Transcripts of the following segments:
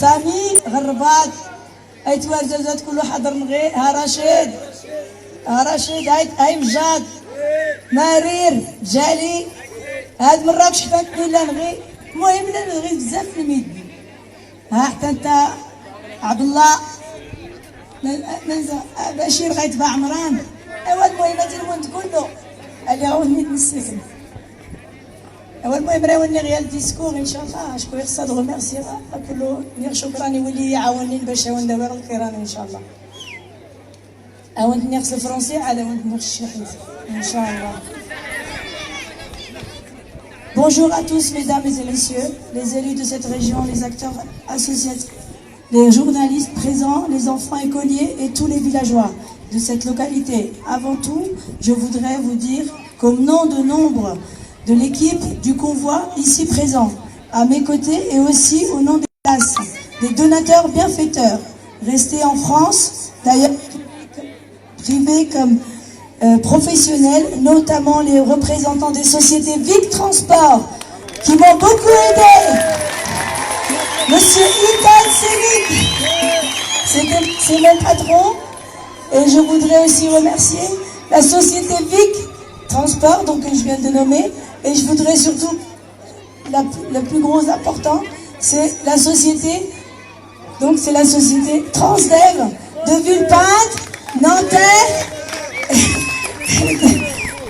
سامي غربات ايت ورزازات كله حضر نغي ها رشيد هاي وجاد مرير جالي هاد مرة كش حفاتني لا نغي المهم لا نغي بزاف في الميد ها حتى انت عبد الله بشير غيتباع عمران ايوا المهم هادي الموند كله اللي هو ميت من السكن ايوا المهم راوني غير الديسكور ان شاء الله شكون يقصد غوميرسي كله نير شكرا يولي يعاونني باش هون دابا القران ان شاء الله أوانت نيرس الفرنسي على أوانت نيرس الشحيح إن شاء الله. Bonjour à tous, mesdames et messieurs, les élus de cette région, les acteurs associatifs, les journalistes présents, les enfants écoliers et tous les villageois de cette localité. Avant tout, je voudrais vous dire qu'au nom de nombre de l'équipe du convoi ici présent, à mes côtés et aussi au nom des classes, des donateurs bienfaiteurs, restés en France, d'ailleurs privés comme professionnels, notamment les représentants des sociétés Vic Transport, qui m'ont beaucoup aidé. Monsieur Itan Sénic, c'est mon patron. Et je voudrais aussi remercier la société Vic Transport, donc que je viens de nommer. Et je voudrais surtout, le plus gros important, c'est la société, donc c'est la société Transdev de Villepinte, Nanterre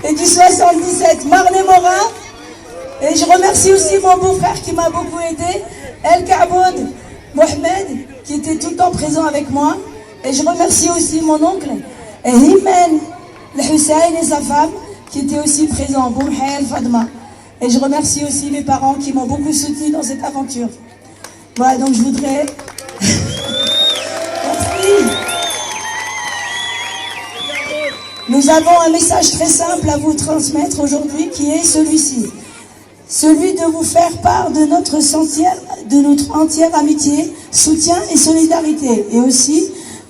et du 77, Marne-et-Morin. Et je remercie aussi mon beau-frère qui m'a beaucoup aidé, El Kaboud Mohamed, qui était tout le temps présent avec moi. Et je remercie aussi mon oncle, Himen Hussein et sa femme, qui étaient aussi présents, Boumhel Fadma. Et je remercie aussi mes parents qui m'ont beaucoup soutenu dans cette aventure. Voilà, donc je voudrais... Merci. Nous avons un message très simple à vous transmettre aujourd'hui qui est celui-ci. Celui de vous faire part de notre entière amitié, soutien et solidarité. Et aussi,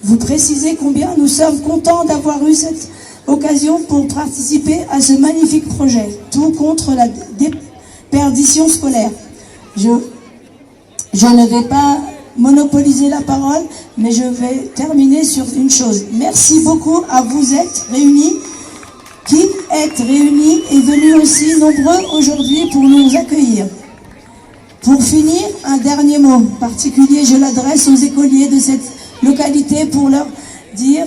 vous préciser combien nous sommes contents d'avoir eu cette occasion pour participer à ce magnifique projet. Tout contre la déperdition scolaire. Je ne vais pas monopoliser la parole, mais je vais terminer sur une chose. Merci beaucoup à vous êtes réunis, qui êtes réunis et venus aussi nombreux aujourd'hui pour nous accueillir. Pour finir, un dernier mot particulier, je l'adresse aux écoliers de cette localité pour leur dire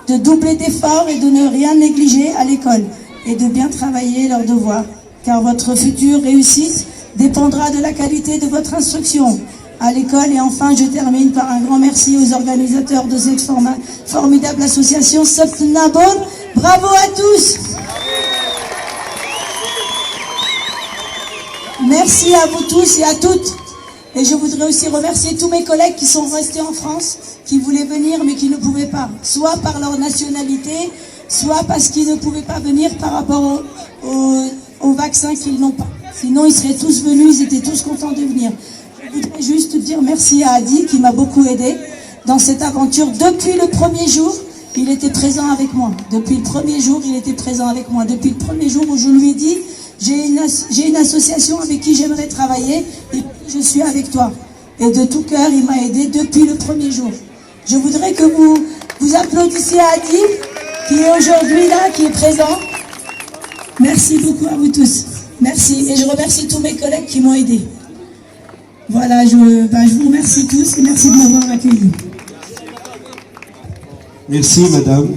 de doubler d'efforts et de ne rien négliger à l'école et de bien travailler leurs devoirs, car votre future réussite dépendra de la qualité de votre instruction à l'école. Et enfin, je termine par un grand merci aux organisateurs de cette formidable association Septnabor. Bravo à tous. Merci à vous tous et à toutes. Et je voudrais aussi remercier tous mes collègues qui sont restés en France, qui voulaient venir mais qui ne pouvaient pas, soit par leur nationalité, soit parce qu'ils ne pouvaient pas venir par rapport au vaccin qu'ils n'ont pas. Sinon, ils seraient tous venus, ils étaient tous contents de venir. Je voudrais juste dire merci à Adi qui m'a beaucoup aidé dans cette aventure. Depuis le premier jour, il était présent avec moi. Depuis le premier jour, il était présent avec moi. Depuis le premier jour où je lui ai dit, j'ai une association avec qui j'aimerais travailler et je suis avec toi. Et de tout cœur, il m'a aidé depuis le premier jour. Je voudrais que vous applaudissiez Adi, qui est aujourd'hui là, qui est présent. Merci beaucoup à vous tous. Merci. Et je remercie tous mes collègues qui m'ont aidé. Voilà, je vous remercie tous et merci de m'avoir accueilli. Merci madame.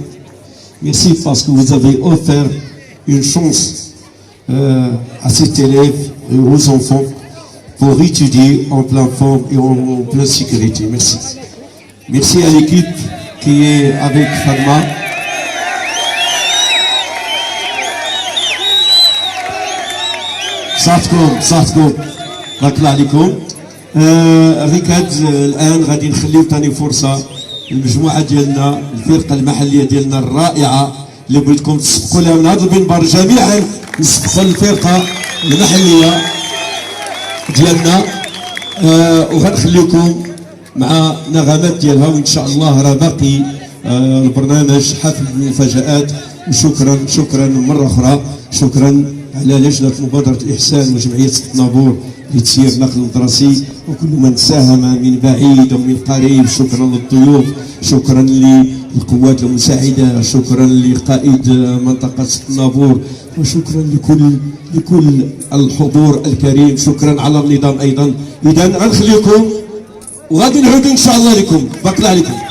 Merci parce que vous avez offert une chance à cet élève et aux enfants pour étudier en pleine forme et en pleine sécurité. Merci. Merci à l'équipe qui est avec Fadma. صحتكم بارك الله عليكم. ركاد الان غادي نخليو ثاني فرصه المجموعه ديالنا الفرقه المحليه ديالنا الرائعه اللي بغيتكم تسبقوا لها من هذا المنبر جميعا، نسبقوا الفرقه المحليه ديالنا وغنخليكم مع نغمات ديالها، وان شاء الله راه باقي البرنامج حافل بالمفاجآت. وشكرا مره اخرى، شكرا على لجنه مبادره الاحسان وجمعيه سبتنابور لتسيير النقل الدراسي وكل من ساهم من بعيد ومن قريب. شكرا للضيوف، شكرا للقوات المساعدة، شكرا لقائد منطقة النافور، وشكرا لكل الحضور الكريم. شكرا على النظام أيضا. إذا غنخليكم وغادي نعود إن شاء الله لكم. بارك الله عليكم.